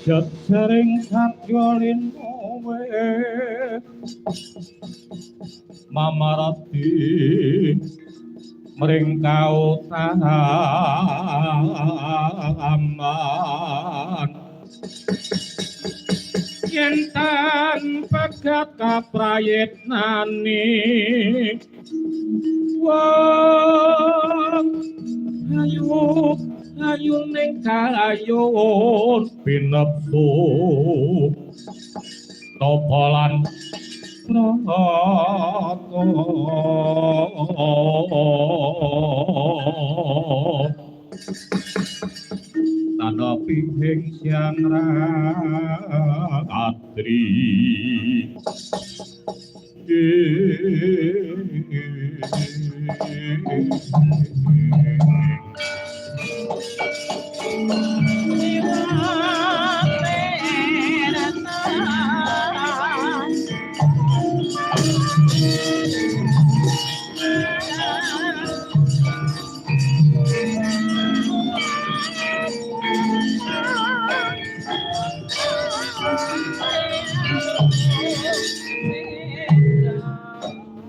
Jejering sadyalin kowe mamarati mring kautaman yen tan pegat kaprayitnani wong ayu ayu ning kayun pinepsu topolan prata tanda pihing siang ratri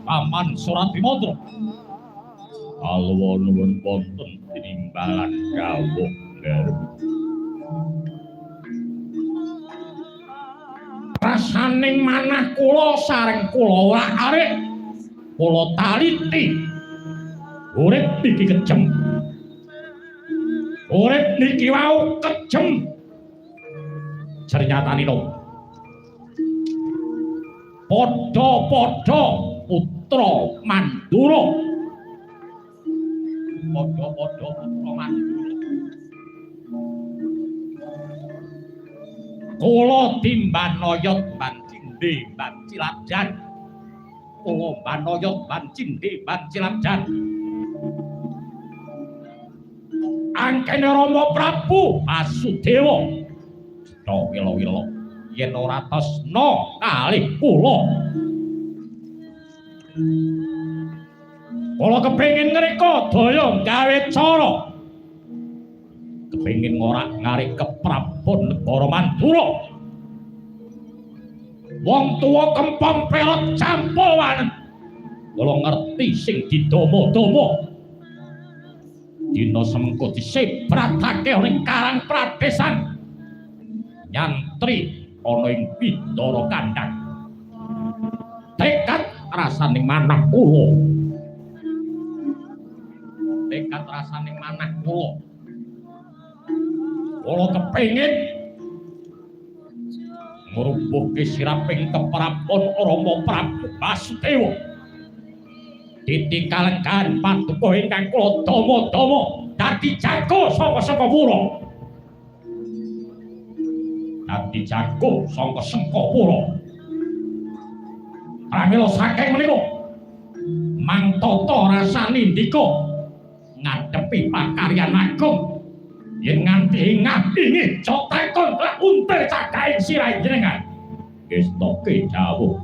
Paman Suratimandra alwa nuwun wonten tinimbalan kawuh rasaning manah kula sareng kula arik kula taliti urip niki kejem urip niki wau kejem jernyatanipun padha-padha putra Mandura padha-padha putra Mandura kula timbanayot bancindhe bancilajan kula banayot bancindhe bancilajan angkene Rama Prabu Basudewa cetha wila-wila yen ora tresna kalih kula kula kepengin ngreka daya gawe cara kepengin ngorak-ngarik keprabon negara Mandura wong tuwa kempong pelot campuran kula ngerti sing didomo-domo dina semengko disebratake ning Karang Pradesan nyantri ana ing Bidara Kandhang tekad rasaning manah kula tekad rasaning manah kula kepengin ngrubuhke siraping keprabon Rama Prabu Basudewa ditingkalengkan paduka ingkang kula dama-dama dadi jago saka pura dadi jago saka Sengkapura pramila saking menika mangtata rasane ndika ngadepi pakaryan agung yen nganti ngabingi cotekon untir cakaing sirah jenengan gestoke dawuh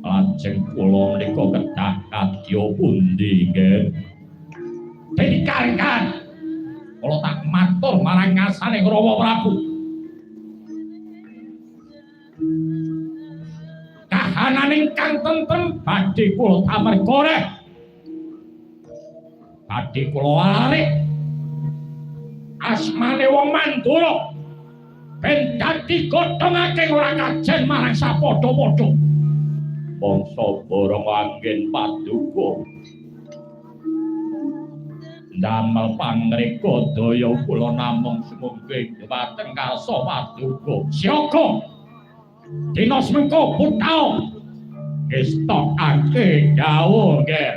lajeng kula menika kedah kadya pundi nggih dadi kalengkan kula tak matur marang ngasaning Rama Prabu kahanan ingkang tentrem badhe kula tamergoreh badhe kula arik asmane wong Mandura ben dadi godhongake ora kajen marang sapadha-padha bangsa bareng anggen paduka damel pangreka daya kula namung sumungking dhumateng karsa paduka siaga dina semengko putau estokake dawuh nggih